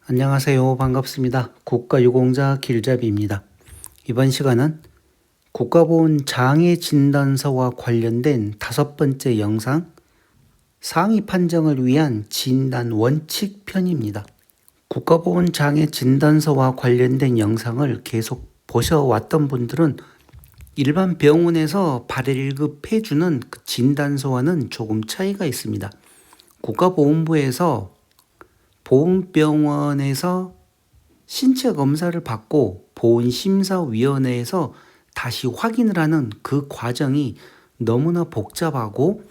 안녕하세요. 반갑습니다. 국가유공자 길잡이입니다. 이번 시간은 국가보훈 장애진단서와 관련된 5번째 영상, 상위 판정을 위한 진단 원칙 편입니다. 국가보훈 장애진단서와 관련된 영상을 계속 보셔왔던 분들은 일반 병원에서 발급해주는 그 진단서와는 조금 차이가 있습니다. 국가보훈부에서 보훈병원에서 신체 검사를 받고 보훈심사위원회에서 다시 확인을 하는 그 과정이 너무나 복잡하고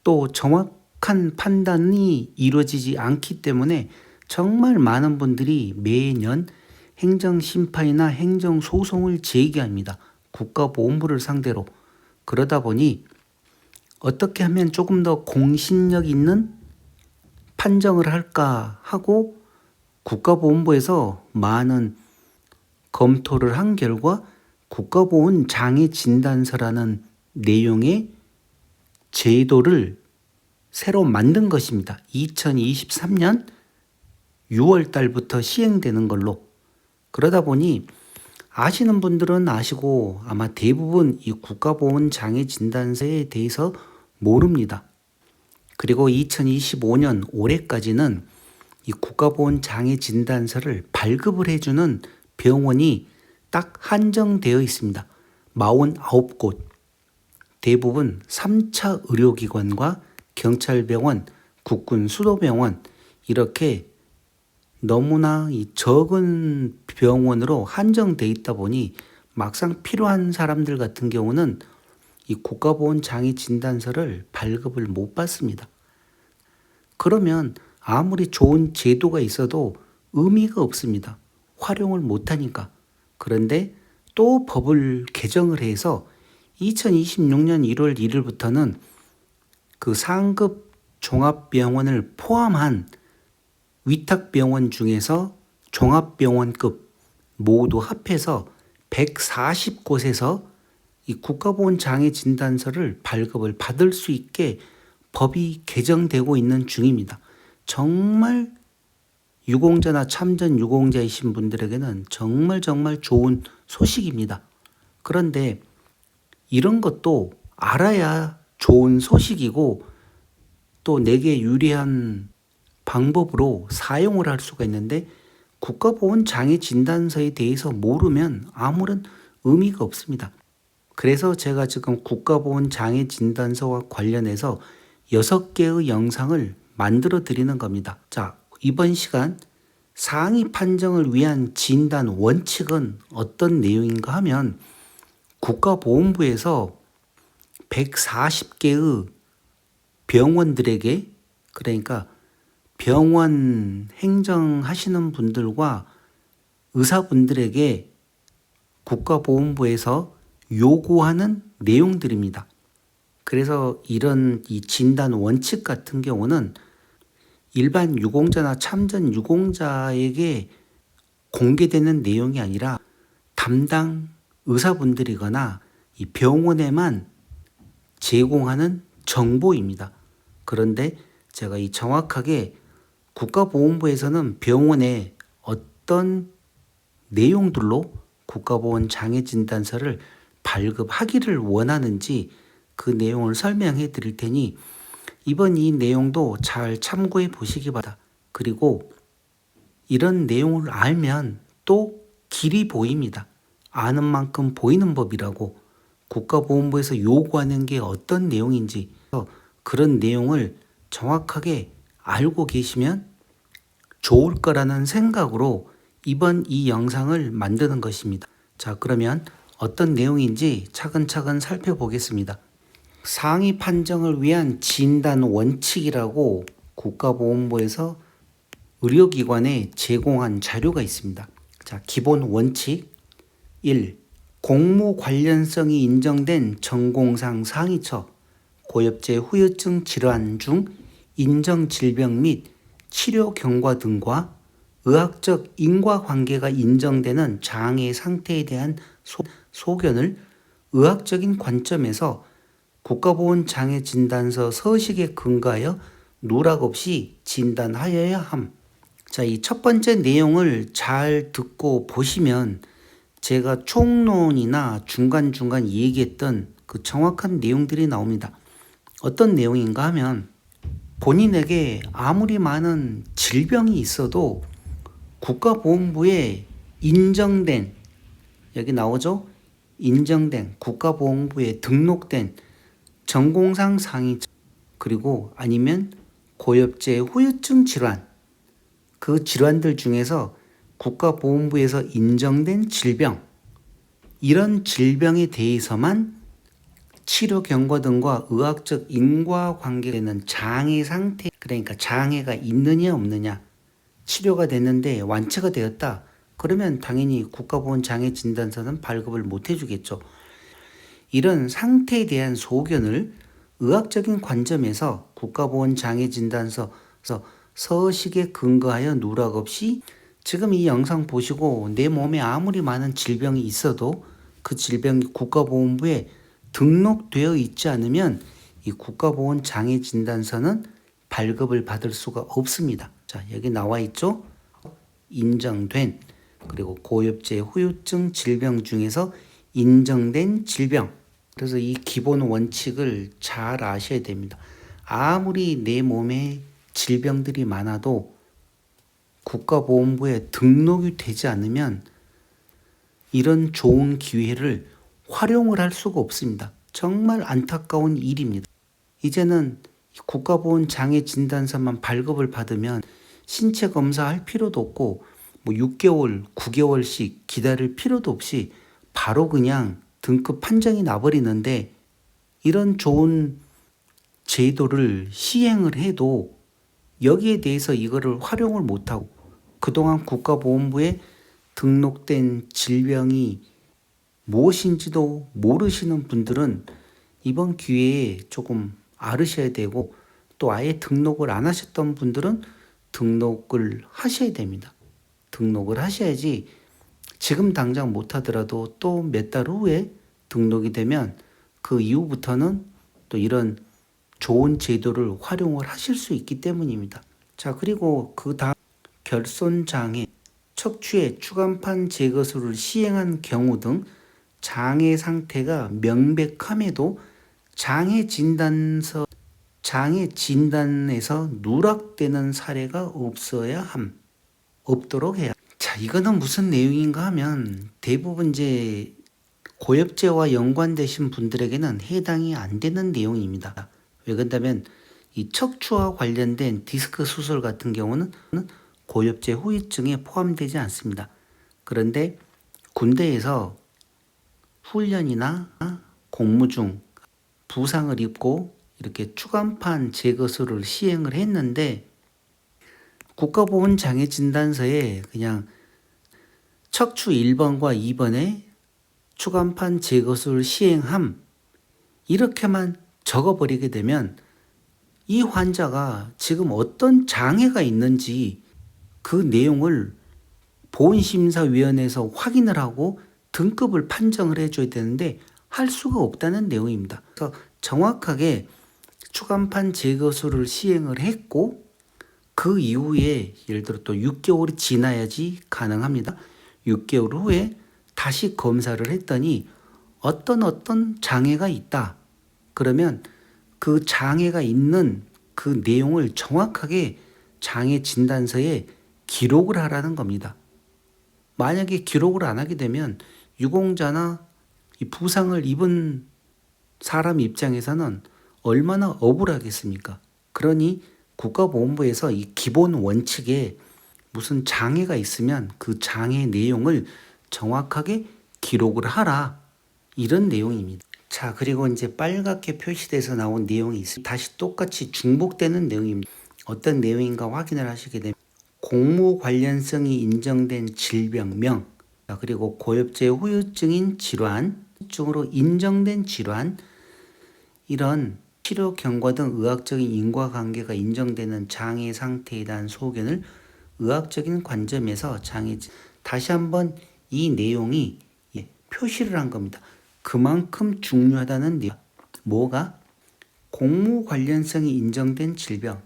또 정확한 판단이 이루어지지 않기 때문에 정말 많은 분들이 매년 행정심판이나 행정소송을 제기합니다. 국가보훈부를 상대로. 그러다 보니 어떻게 하면 조금 더 공신력 있는 판정을 할까 하고 국가보훈부에서 많은 검토를 한 결과 국가보훈 장애진단서라는 내용의 제도를 새로 만든 것입니다. 2023년 6월 달부터 시행되는 걸로. 그러다 보니 아시는 분들은 아시고 아마 대부분 이 국가보훈 장애진단서에 대해서 모릅니다. 그리고 2025년 올해까지는 이 국가보훈 장애진단서를 발급을 해주는 병원이 딱 한정되어 있습니다. 49곳. 대부분 3차 의료기관과 경찰병원, 국군 수도병원 이렇게 너무나 이 적은 병원으로 한정되어 있다 보니 막상 필요한 사람들 같은 경우는 이 국가보훈 장애진단서를 발급을 못 받습니다. 그러면 아무리 좋은 제도가 있어도 의미가 없습니다. 활용을 못하니까. 그런데 또 법을 개정을 해서 2026년 1월 1일부터는 그 상급 종합병원을 포함한 위탁병원 중에서 종합병원급 모두 합해서 140곳에서 이 국가보훈 장애진단서를 발급을 받을 수 있게 법이 개정되고 있는 중입니다. 정말 유공자나 참전 유공자이신 분들에게는 정말 좋은 소식입니다. 그런데 이런 것도 알아야 좋은 소식이고 또 내게 유리한 방법으로 사용을 할 수가 있는데 국가보훈 장애진단서에 대해서 모르면 아무런 의미가 없습니다. 그래서 제가 지금 국가보훈 장애진단서와 관련해서 6개의 영상을 만들어 드리는 겁니다. 자, 이번 시간 상위 판정을 위한 진단 원칙은 어떤 내용인가 하면 국가보훈부에서 140개의 병원들에게, 그러니까 병원 행정하시는 분들과 의사분들에게 국가보훈부에서 요구하는 내용들입니다. 그래서 이런 이 진단 원칙 같은 경우는 일반 유공자나 참전 유공자에게 공개되는 내용이 아니라 담당 의사분들이거나 이 병원에만 제공하는 정보입니다. 그런데 제가 이 정확하게 국가보훈부에서는 병원에 어떤 내용들로 국가보훈 장애진단서를 발급하기를 원하는지 그 내용을 설명해 드릴 테니 이번 이 내용도 잘 참고해 보시기 바랍니다. 그리고 이런 내용을 알면 또 길이 보입니다. 아는 만큼 보이는 법이라고 국가보훈부에서 요구하는 게 어떤 내용인지 그런 내용을 정확하게 알고 계시면 좋을 거라는 생각으로 이번 이 영상을 만드는 것입니다. 자, 그러면 어떤 내용인지 차근차근 살펴보겠습니다. 상위 판정을 위한 진단 원칙이라고 국가보훈부에서 의료기관에 제공한 자료가 있습니다. 자, 기본 원칙 1. 공무 관련성이 인정된 전공상 상위처, 고엽제 후유증 질환 중 인정 질병 및 치료 경과 등과 의학적 인과관계가 인정되는 장애 상태에 대한 소견을 의학적인 관점에서 국가보훈 장애진단서 서식에 근거하여 누락 없이 진단하여야 함. 자, 이 첫 번째 내용을 잘 듣고 보시면 제가 총론이나 중간중간 얘기했던 그 정확한 내용들이 나옵니다. 어떤 내용인가 하면 본인에게 아무리 많은 질병이 있어도 국가보건부에 인정된, 여기 나오죠? 인정된 국가보건부에 등록된 전공상 상위, 그리고 아니면 고엽제 후유증 질환, 그 질환들 중에서 국가보건부에서 인정된 질병, 이런 질병에 대해서만 치료 경과 등과 의학적 인과관계되는 장애 상태, 그러니까 장애가 있느냐 없느냐, 치료가 됐는데 완치가 되었다. 그러면 당연히 국가보건장애진단서는 발급을 못 해주겠죠. 이런 상태에 대한 소견을 의학적인 관점에서 국가보건장애진단서 서식에 근거하여 누락 없이 지금 이 영상 보시고 내 몸에 아무리 많은 질병이 있어도 그 질병이 국가보건부에 등록되어 있지 않으면 이 국가보건장애진단서는 발급을 받을 수가 없습니다. 자, 여기 나와 있죠? 인정된, 그리고 고엽제 후유증 질병 중에서 인정된 질병. 그래서 이 기본 원칙을 잘 아셔야 됩니다. 아무리 내 몸에 질병들이 많아도 국가보건부에 등록이 되지 않으면 이런 좋은 기회를 활용을 할 수가 없습니다. 정말 안타까운 일입니다. 이제는 국가보건장애진단서만 발급을 받으면 신체 검사할 필요도 없고 6개월, 9개월씩 기다릴 필요도 없이 바로 그냥 등급 판정이 나버리는데, 이런 좋은 제도를 시행을 해도 여기에 대해서 이거를 활용을 못하고 그동안 국가보건부에 등록된 질병이 무엇인지도 모르시는 분들은 이번 기회에 조금 알으셔야 되고, 또 아예 등록을 안 하셨던 분들은 등록을 하셔야 됩니다. 등록을 하셔야지 지금 당장 못 하더라도 또 몇 달 후에 등록이 되면 그 이후부터는 또 이런 좋은 제도를 활용을 하실 수 있기 때문입니다. 자, 그리고 그 다음 결손장애, 척추의 추간판 제거술을 시행한 경우 등 장애 상태가 명백함에도 장애 진단에서 누락되는 사례가 없도록 해야. 자, 이거는 무슨 내용인가 하면 대부분 이제 고엽제와 연관되신 분들에게는 해당이 안 되는 내용입니다. 왜 그런다면 이 척추와 관련된 디스크 수술 같은 경우는 고엽제 후유증에 포함되지 않습니다. 그런데 군대에서 훈련이나 공무 중 부상을 입고 이렇게 추간판 제거술을 시행을 했는데 국가보건장애진단서에 그냥 척추 1번과 2번에 추간판 제거술 시행함 이렇게만 적어버리게 되면 이 환자가 지금 어떤 장애가 있는지 그 내용을 보건심사위원회에서 확인을 하고 등급을 판정을 해줘야 되는데 할 수가 없다는 내용입니다. 그래서 정확하게 추간판 제거술을 시행을 했고 그 이후에 예를 들어 또 6개월이 지나야지 가능합니다. 6개월 후에 다시 검사를 했더니 어떤 장애가 있다. 그러면 그 장애가 있는 그 내용을 정확하게 장애 진단서에 기록을 하라는 겁니다. 만약에 기록을 안 하게 되면 유공자나 이 부상을 입은 사람 입장에서는 얼마나 억울하겠습니까? 그러니 국가보건부에서 이 기본 원칙에 무슨 장애가 있으면 그 장애 내용을 정확하게 기록을 하라. 이런 내용입니다. 자, 그리고 이제 빨갛게 표시돼서 나온 내용이 있습니다. 다시 똑같이 중복되는 내용입니다. 어떤 내용인가 확인을 하시게 되면 공무 관련성이 인정된 질병명, 그리고 고엽제 후유증인 질환, 후유증으로 인정된 질환, 이런 치료 경과 등 의학적인 인과관계가 인정되는 장애 상태에 대한 소견을 의학적인 관점에서 다시 한번 이 내용이 표시를 한 겁니다. 그만큼 중요하다는 내용. 뭐가? 공무 관련성이 인정된 질병,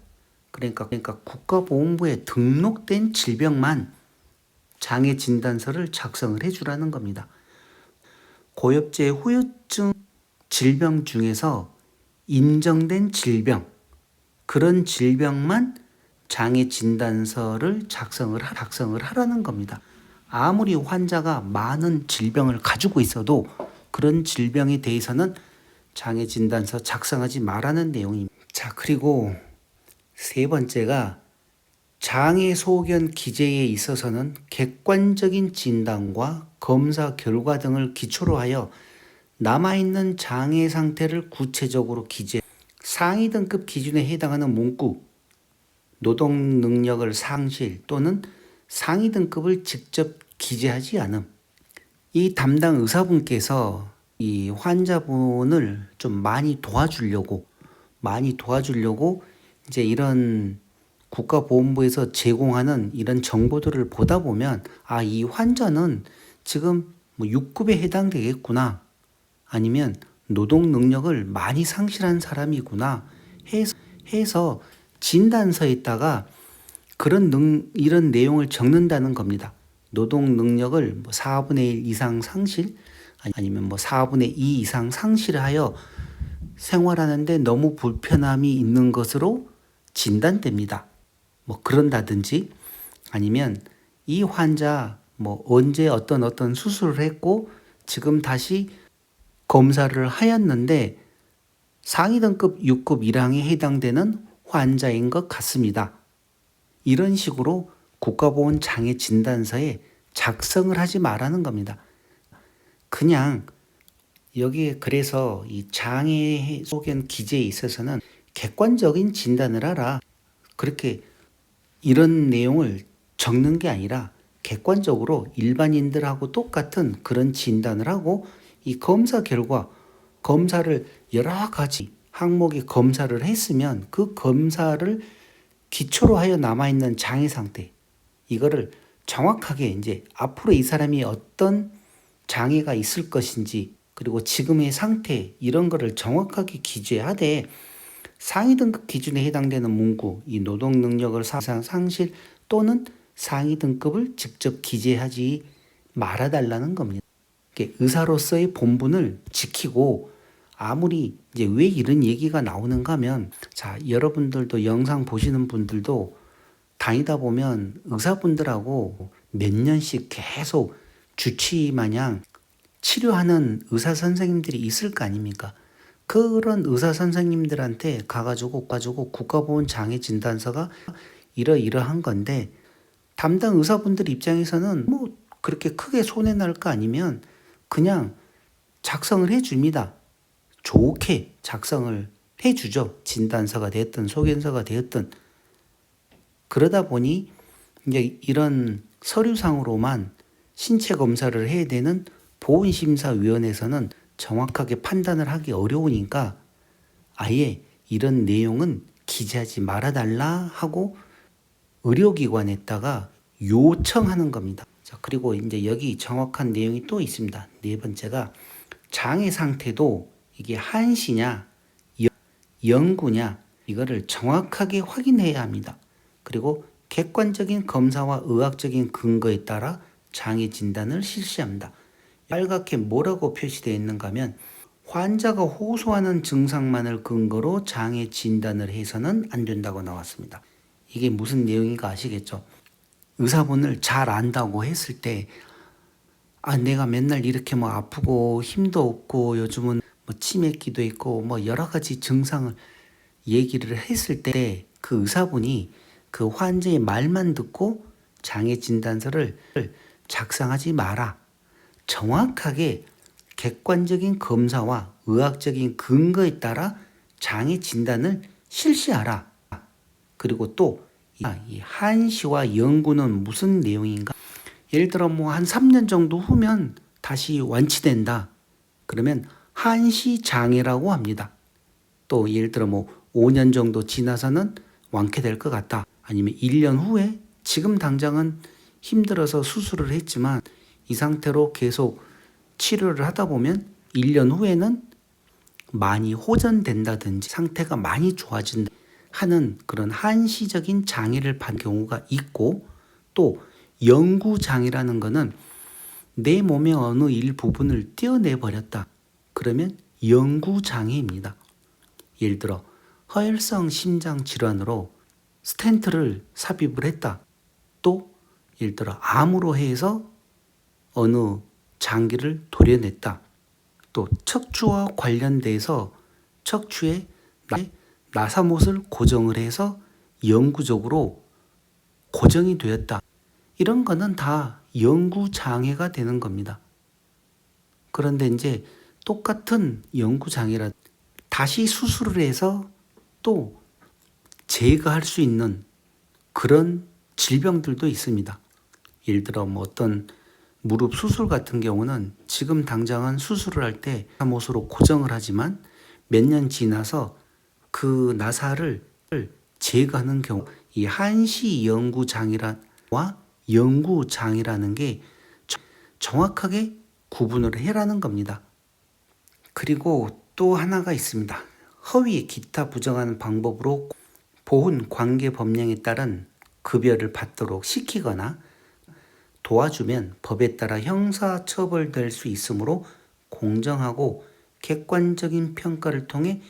그러니까 국가보건부에 등록된 질병만 장애 진단서를 작성을 해주라는 겁니다. 고엽제 후유증 질병 중에서 인정된 질병, 그런 질병만 장애 진단서를 작성을 하라는 겁니다. 아무리 환자가 많은 질병을 가지고 있어도 그런 질병에 대해서는 장애 진단서 작성하지 말라는 내용입니다. 자, 그리고 세 번째가 장애 소견 기재에 있어서는 객관적인 진단과 검사 결과 등을 기초로 하여 남아있는 장애 상태를 구체적으로 기재, 상위 등급 기준에 해당하는 문구, 노동 능력을 상실 또는 상위 등급을 직접 기재하지 않음. 이 담당 의사분께서 이 환자분을 좀 많이 도와주려고 이제 이런 국가보건부에서 제공하는 이런 정보들을 보다 보면 이 환자는 지금 뭐 6급에 해당되겠구나, 아니면 노동 능력을 많이 상실한 사람이구나 해서 진단서에다가 이런 내용을 적는다는 겁니다. 노동 능력을 뭐 4분의 1 이상 상실, 아니면 뭐 4분의 2 이상 상실하여 생활하는데 너무 불편함이 있는 것으로 진단됩니다. 뭐 그런다든지, 아니면 이 환자 뭐 언제 어떤 수술을 했고 지금 다시 검사를 하였는데 상위 등급 6급 1항에 해당되는 환자인 것 같습니다. 이런 식으로 국가보건 장애 진단서에 작성을 하지 말라는 겁니다. 그냥 여기에 그래서 이 장애 소견 기재에 있어서는 객관적인 진단을 하라, 그렇게 이런 내용을 적는 게 아니라 객관적으로 일반인들하고 똑같은 그런 진단을 하고, 이 검사 결과, 검사를 여러 가지 항목의 검사를 했으면 그 검사를 기초로 하여 남아있는 장애 상태, 이거를 정확하게 이제 앞으로 이 사람이 어떤 장애가 있을 것인지, 그리고 지금의 상태, 이런 거를 정확하게 기재하되 상위 등급 기준에 해당되는 문구, 이 노동 능력을 상실 또는 상위 등급을 직접 기재하지 말아달라는 겁니다. 의사로서의 본분을 지키고, 아무리 이제 왜 이런 얘기가 나오는가 하면, 자, 여러분들도 영상 보시는 분들도 다니다 보면 의사분들하고 몇 년씩 계속 주치 마냥 치료하는 의사 선생님들이 있을 거 아닙니까? 그런 의사 선생님들한테 가가지고 국가보건 장애 진단서가 이러이러한 건데, 담당 의사분들 입장에서는 뭐 그렇게 크게 손해 날 거 아니면 그냥 작성을 해줍니다. 좋게 작성을 해주죠. 진단서가 됐든 소견서가 되었든. 그러다 보니 이제 이런 서류상으로만 신체 검사를 해야 되는 보건심사위원회에서는 정확하게 판단을 하기 어려우니까 아예 이런 내용은 기재하지 말아달라 하고 의료기관에다가 요청하는 겁니다. 자, 그리고 이제 여기 정확한 내용이 또 있습니다. 네 번째가 장애 상태도 이게 한시냐 영구냐 이거를 정확하게 확인해야 합니다. 그리고 객관적인 검사와 의학적인 근거에 따라 장애 진단을 실시합니다. 빨갛게 뭐라고 표시되어 있는가 하면 환자가 호소하는 증상만을 근거로 장애 진단을 해서는 안 된다고 나왔습니다. 이게 무슨 내용인가 아시겠죠? 의사분을 잘 안다고 했을 때 내가 맨날 이렇게 뭐 아프고 힘도 없고 요즘은 뭐 치매기도 있고 뭐 여러 가지 증상을 얘기를 했을 때 그 의사분이 그 환자의 말만 듣고 장애 진단서를 작성하지 마라. 정확하게 객관적인 검사와 의학적인 근거에 따라 장애 진단을 실시하라. 그리고 또 이 한시와 영구는 무슨 내용인가? 예를 들어 뭐 한 3년 정도 후면 다시 완치된다. 그러면 한시 장애라고 합니다. 또 예를 들어 뭐 5년 정도 지나서는 완쾌될 것 같다. 아니면 1년 후에 지금 당장은 힘들어서 수술을 했지만 이 상태로 계속 치료를 하다 보면 1년 후에는 많이 호전된다든지 상태가 많이 좋아진다. 하는 그런 한시적인 장애를 받는 경우가 있고, 또 영구장애라는 거는 내 몸의 어느 일부분을 떼어내 버렸다. 그러면 영구장애입니다. 예를 들어 허혈성 심장 질환으로 스텐트를 삽입을 했다. 또 예를 들어 암으로 해서 어느 장기를 도려냈다. 또 척추와 관련돼서 척추에 나사못을 고정을 해서 영구적으로 고정이 되었다. 이런 거는 다 영구장애가 되는 겁니다. 그런데 이제 똑같은 영구장애라 다시 수술을 해서 또 제거할 수 있는 그런 질병들도 있습니다. 예를 들어 뭐 어떤 무릎 수술 같은 경우는 지금 당장은 수술을 할 때 나사못으로 고정을 하지만 몇 년 지나서 그 나사를 제거하는 경우, 이 한시 영구장애와 영구장애라는 게 정확하게 구분을 해라는 겁니다. 그리고 또 하나가 있습니다. 허위 기타 부정하는 방법으로 보훈 관계 법령에 따른 급여를 받도록 시키거나 도와주면 법에 따라 형사처벌될 수 있으므로 공정하고 객관적인 평가를 통해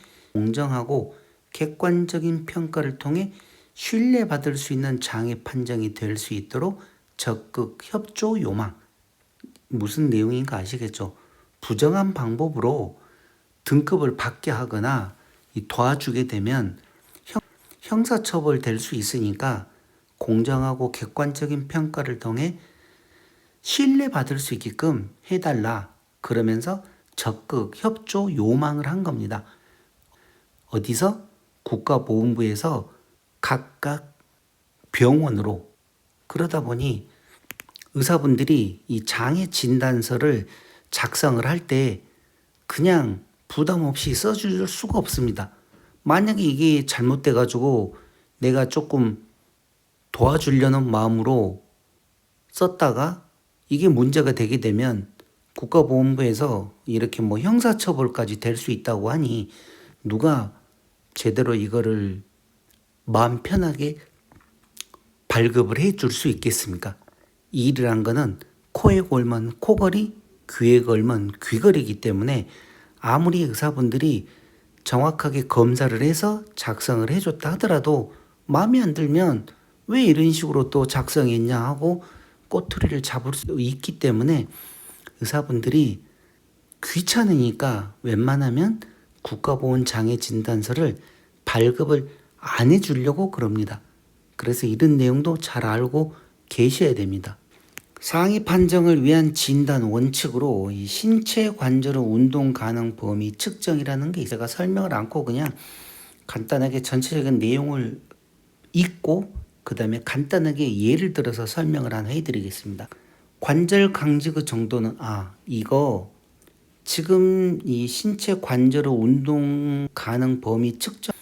신뢰받을 수 있는 장애 판정이 될 수 있도록 적극 협조 요망. 무슨 내용인가 아시겠죠? 부정한 방법으로 등급을 받게 하거나 도와주게 되면 형사처벌 될 수 있으니까 공정하고 객관적인 평가를 통해 신뢰받을 수 있게끔 해달라. 그러면서 적극 협조 요망을 한 겁니다. 어디서? 국가보훈부에서 각각 병원으로. 그러다 보니 의사분들이 이 장애 진단서를 작성을 할 때 그냥 부담 없이 써줄 수가 없습니다. 만약에 이게 잘못돼 가지고 내가 조금 도와주려는 마음으로 썼다가 이게 문제가 되게 되면 국가보훈부에서 이렇게 뭐 형사처벌까지 될 수 있다고 하니 누가 제대로 이거를 마음 편하게 발급을 해줄 수 있겠습니까? 이 일이란 거는 코에 걸면 코걸이, 귀에 걸면 귀걸이기 때문에 아무리 의사분들이 정확하게 검사를 해서 작성을 해줬다 하더라도 마음에 안 들면 왜 이런 식으로 또 작성했냐 하고 꼬투리를 잡을 수 있기 때문에 의사분들이 귀찮으니까 웬만하면 국가보훈장애진단서를 발급을 안 해주려고 그럽니다. 그래서 이런 내용도 잘 알고 계셔야 됩니다. 상위 판정을 위한 진단 원칙으로 이 신체 관절의 운동 가능 범위 측정이라는 게 제가 설명을 않고 그냥 간단하게 전체적인 내용을 읽고 그 다음에 간단하게 예를 들어서 설명을 하나 해드리겠습니다. 관절 강직의 정도는 이거 지금 이 신체 관절의 운동 가능 범위 측정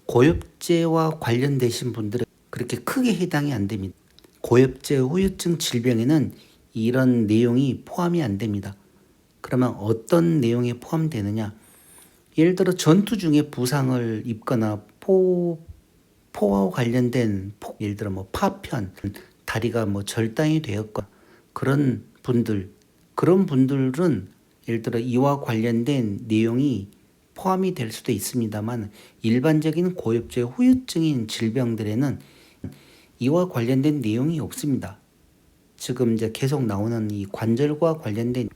고엽제와 관련되신 분들은 그렇게 크게 해당이 안 됩니다. 고엽제 후유증 질병에는 이런 내용이 포함이 안 됩니다. 그러면 어떤 내용에 포함되느냐? 예를 들어 전투 중에 부상을 입거나 포와 관련된 예를 들어 뭐 파편, 다리가 뭐 절단이 되었거나 그런 분들은 예를 들어 이와 관련된 내용이 포함이 될 수도 있습니다만 일반적인 고엽제 후유증인 질병들에는 이와 관련된 내용이 없습니다. 지금 이제 계속 나오는 이 관절과 관련된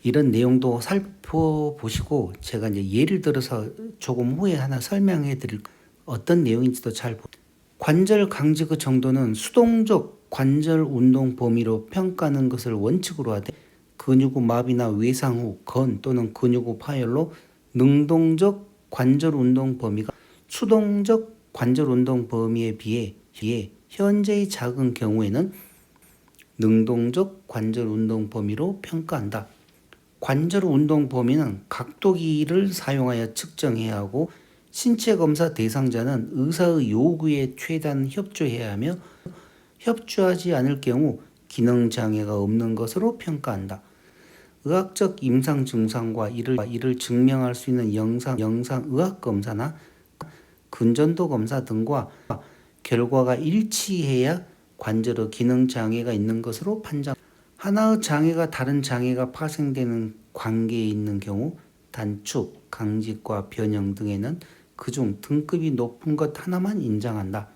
이런 내용도 살펴보시고 제가 이제 예를 들어서 조금 후에 하나 설명해 드릴 어떤 내용인지도 관절 강직의 정도는 수동적 관절 운동 범위로 평가하는 것을 원칙으로 하되 근육의 마비나 외상 후 건 또는 근육의 파열로 능동적 관절 운동 범위가 수동적 관절 운동 범위에 비해 현재의 작은 경우에는 능동적 관절 운동 범위로 평가한다. 관절 운동 범위는 각도기를 사용하여 측정해야 하고 신체 검사 대상자는 의사의 요구에 최대한 협조해야 하며 협조하지 않을 경우 기능 장애가 없는 것으로 평가한다. 의학적 임상 증상과 이를 증명할 수 있는 영상 의학 검사나 근전도 검사 등과 결과가 일치해야 관절의 기능 장애가 있는 것으로 판정. 하나의 장애가 다른 장애가 파생되는 관계에 있는 경우 단축, 강직과 변형 등에는 그중 등급이 높은 것 하나만 인정한다.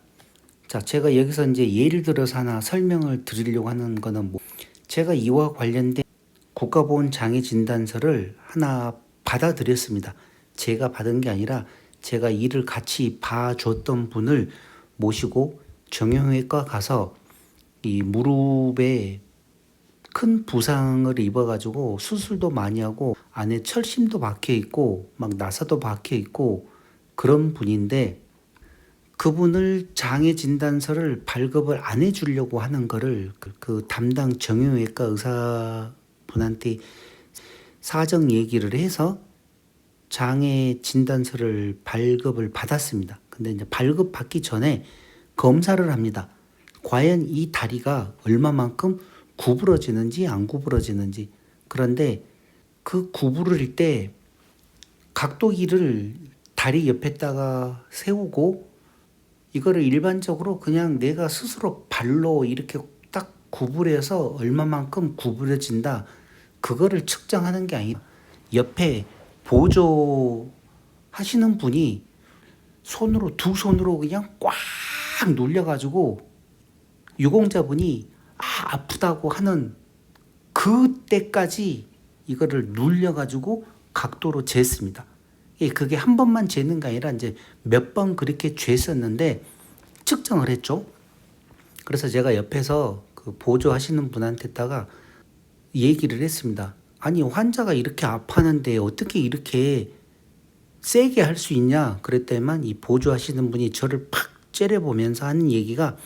자, 제가 여기서 이제 예를 들어서 하나 설명을 드리려고 하는 거는 제가 이와 관련된 국가보훈장애 진단서를 하나 받아들였습니다. 제가 받은 게 아니라 제가 이를 같이 봐줬던 분을 모시고 정형외과 가서 이 무릎에 큰 부상을 입어가지고 수술도 많이 하고 안에 철심도 박혀 있고 막 나사도 박혀 있고 그런 분인데, 그분을 장애 진단서를 발급을 안 해주려고 하는 거를 그 담당 정형외과 의사분한테 사정 얘기를 해서 장애 진단서를 발급을 받았습니다. 근데 이제 발급 받기 전에 검사를 합니다. 과연 이 다리가 얼마만큼 구부러지는지 안 구부러지는지. 그런데 그 구부릴 때 각도기를 다리 옆에다가 세우고 이거를 일반적으로 그냥 내가 스스로 발로 이렇게 딱 구부려서 얼마만큼 구부려진다, 그거를 측정하는 게 아니라 옆에 보조하시는 분이 손으로, 두 손으로 그냥 꽉 눌려가지고 유공자분이 아프다고 하는 그때까지 이거를 눌려가지고 각도로 쟀습니다. 그게 한 번만 재는 게 아니라 이제 몇 번 그렇게 쟀었는데 측정을 했죠. 그래서 제가 옆에서 그 보조하시는 분한테다가 얘기를 했습니다. 아니, 환자가 이렇게 아파하는데 어떻게 이렇게 세게 할 수 있냐 그랬더니만 이 보조하시는 분이 저를 팍 째려보면서 하는 얘기가,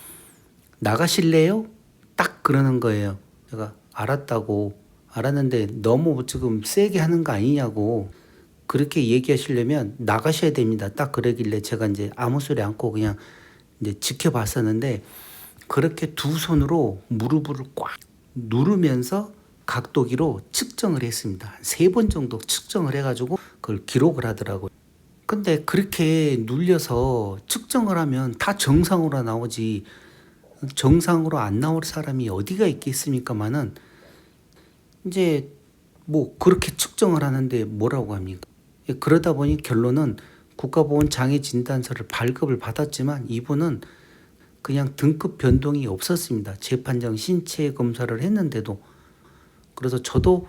나가실래요? 딱 그러는 거예요. 제가 알았는데 너무 지금 세게 하는 거 아니냐고, 그렇게 얘기하시려면 나가셔야 됩니다. 딱 그러길래 제가 이제 아무 소리 않고 그냥 이제 지켜봤었는데, 그렇게 두 손으로 무릎을 꽉 누르면서 각도기로 측정을 했습니다. 3번 정도 측정을 해가지고 그걸 기록을 하더라고요. 근데 그렇게 눌려서 측정을 하면 다 정상으로 나오지, 정상으로 안 나올 사람이 어디가 있겠습니까마는 이제 그렇게 측정을 하는데 뭐라고 합니까? 그러다 보니 결론은 국가보훈장애진단서를 발급을 받았지만 이분은 그냥 등급 변동이 없었습니다. 재판정 신체 검사를 했는데도. 그래서 저도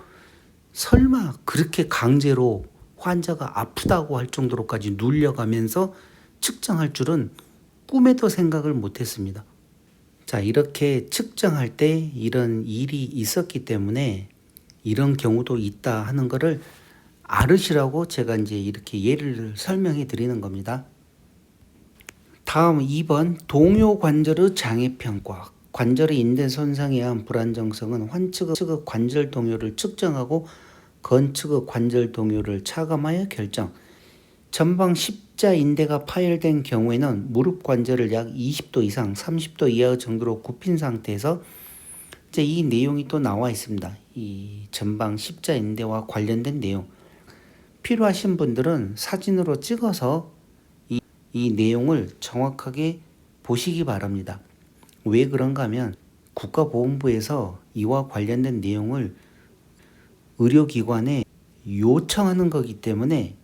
설마 그렇게 강제로 환자가 아프다고 할 정도로까지 눌려가면서 측정할 줄은 꿈에도 생각을 못했습니다. 자, 이렇게 측정할 때 이런 일이 있었기 때문에 이런 경우도 있다 하는 거를 알으시라고 제가 이제 이렇게 예를 설명해 드리는 겁니다. 다음 2번, 동요 관절의 장애 평가. 관절의 인대 손상에 의한 불안정성은 환측의 관절 동요를 측정하고 건측의 관절 동요를 차감하여 결정. 전방 십자 인대가 파열된 경우에는 무릎 관절을 약 20도 이상 30도 이하 정도로 굽힌 상태에서 이제 이 내용이 또 나와 있습니다. 이 전방 십자 인대와 관련된 내용. 필요하신 분들은 사진으로 찍어서 이 내용을 정확하게 보시기 바랍니다. 왜 그런가 하면 국가보훈부에서 이와 관련된 내용을 의료기관에 요청하는 거기 때문에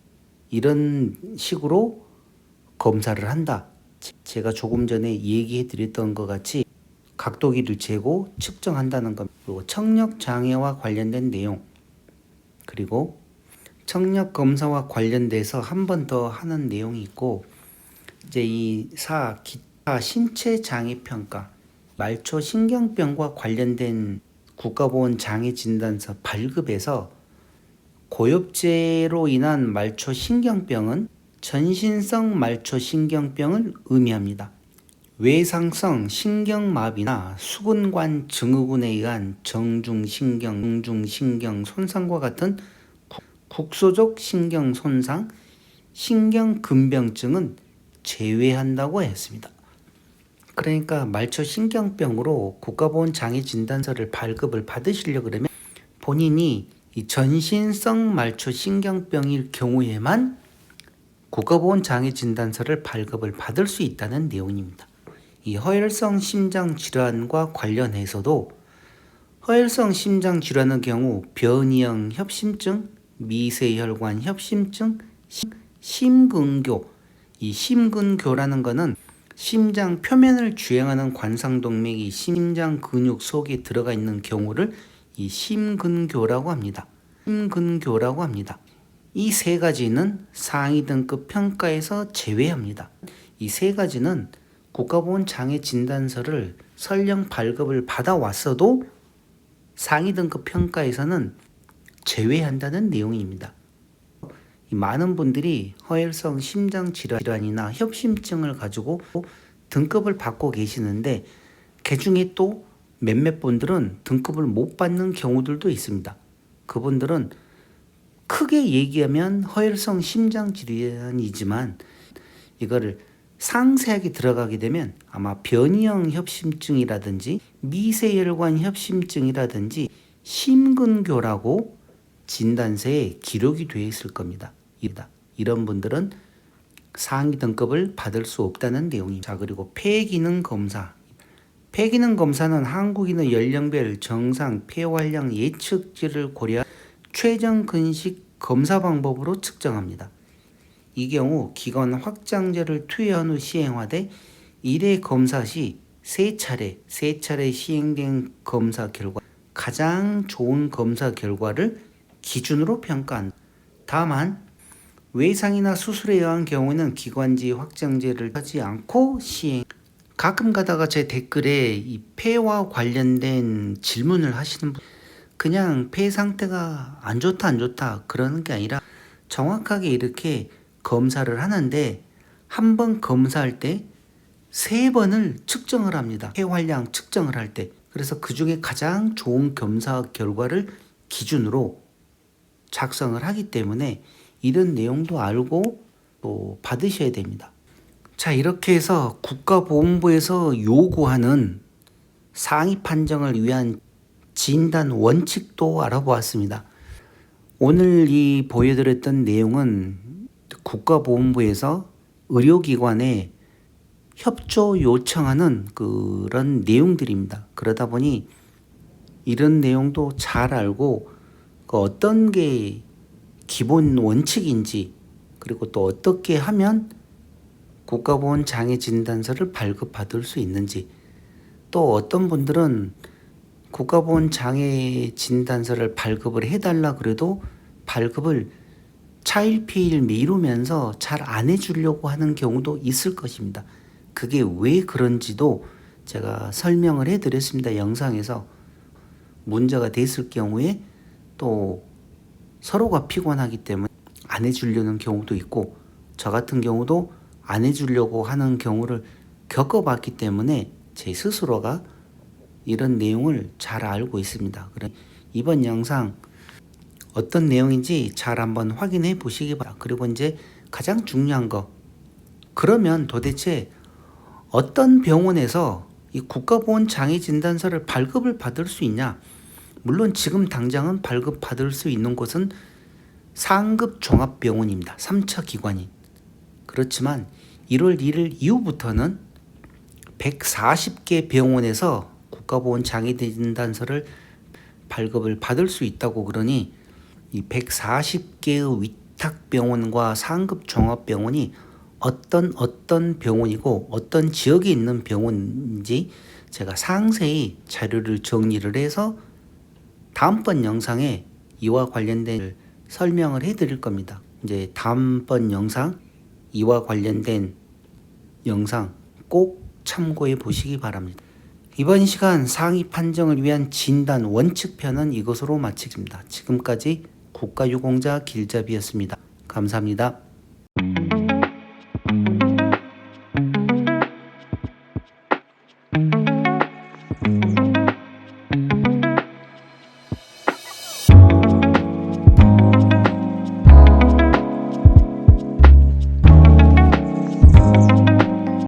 이런 식으로 검사를 한다. 제가 조금 전에 얘기해 드렸던 것 같이 각도기를 재고 측정한다는 것. 그리고 청력장애와 관련된 내용. 그리고 청력검사와 관련돼서 한 번 더 하는 내용이 있고, 이제 기타 신체장애평가, 말초신경병과 관련된 국가보훈장애진단서 발급에서 고엽제로 인한 말초신경병은 전신성 말초신경병을 의미합니다. 외상성 신경마비나 수근관 증후군에 의한 정중신경 손상과 같은 국소적 신경 손상, 신경근병증은 제외한다고 했습니다. 그러니까 말초신경병으로 국가보훈장애진단서를 발급을 받으시려고 그러면 본인이 이 전신성 말초신경병일 경우에만 국가보훈장애 진단서를 발급을 받을 수 있다는 내용입니다. 이 허혈성 심장질환과 관련해서도 허혈성 심장질환의 경우 변이형 협심증, 미세혈관 협심증, 심근교, 이 심근교라는 것은 심장 표면을 주행하는 관상동맥이 심장 근육 속에 들어가 있는 경우를 이 심근교라고 합니다. 심근교라고 합니다. 이 세 가지는 상위 등급 평가에서 제외합니다. 이 세 가지는 국가보훈장애 진단서를 설령 발급을 받아왔어도 상위 등급 평가에서는 제외한다는 내용입니다. 많은 분들이 허혈성 심장질환이나 협심증을 가지고 등급을 받고 계시는데 그 중에 또 몇몇 분들은 등급을 못 받는 경우들도 있습니다. 그분들은 크게 얘기하면 허혈성 심장질환이지만 이거를 상세하게 들어가게 되면 아마 변이형 협심증이라든지 미세혈관 협심증이라든지 심근교라고 진단서에 기록이 되어 있을 겁니다. 이런 분들은 상위 등급을 받을 수 없다는 내용입니다. 자, 그리고 폐기능 검사. 폐기능 검사는 한국인의 연령별 정상 폐활량 예측치를 고려한 최종 근식 검사 방법으로 측정합니다. 이 경우 기관 확장제를 투여한 후 시행하되 1회 검사 시 3차례 시행된 검사 결과 가장 좋은 검사 결과를 기준으로 평가한다. 다만 외상이나 수술에 의한 경우는 기관지 확장제를 하지 않고 시행. 가끔 가다가 제 댓글에 이 폐와 관련된 질문을 하시는 분, 그냥 폐 상태가 안 좋다 그러는 게 아니라 정확하게 이렇게 검사를 하는데 한 번 검사할 때 3번을 측정을 합니다. 폐활량 측정을 할 때. 그래서 그 중에 가장 좋은 검사 결과를 기준으로 작성을 하기 때문에 이런 내용도 알고 또 받으셔야 됩니다. 자, 이렇게 해서 국가보훈부에서 요구하는 상위 판정을 위한 진단 원칙도 알아보았습니다. 오늘 이 보여드렸던 내용은 국가보훈부에서 의료기관에 협조 요청하는 그런 내용들입니다. 그러다 보니 이런 내용도 잘 알고 어떤 게 기본 원칙인지 그리고 또 어떻게 하면 국가보훈장애 진단서를 발급받을 수 있는지, 또 어떤 분들은 국가보훈장애 진단서를 발급을 해달라 그래도 발급을 차일피일 미루면서 잘 안 해주려고 하는 경우도 있을 것입니다. 그게 왜 그런지도 제가 설명을 해드렸습니다. 영상에서. 문제가 됐을 경우에 또 서로가 피곤하기 때문에 안 해주려는 경우도 있고, 저 같은 경우도 안 해주려고 하는 경우를 겪어봤기 때문에 제 스스로가 이런 내용을 잘 알고 있습니다. 그래 이번 영상 어떤 내용인지 잘 한번 확인해 보시기 바랍니다. 그리고 이제 가장 중요한 거, 그러면 도대체 어떤 병원에서 이 국가보훈장애 진단서를 발급을 받을 수 있냐? 물론 지금 당장은 발급받을 수 있는 곳은 상급 종합병원입니다. 3차 기관인. 그렇지만 1월 1일 이후부터는 140개 병원에서 국가보훈장애 진단서를 발급을 받을 수 있다고 그러니 이 140개의 위탁병원과 상급 종합병원이 어떤 병원이고 어떤 지역에 있는 병원인지 제가 상세히 자료를 정리를 해서 다음번 영상에 이와 관련된 설명을 해드릴 겁니다. 이제 다음번 영상, 이와 관련된 영상 꼭 참고해 보시기 바랍니다. 이번 시간 상위 판정을 위한 진단 원칙편은 이것으로 마치겠습니다. 지금까지 국가유공자 길잡이였습니다. 감사합니다.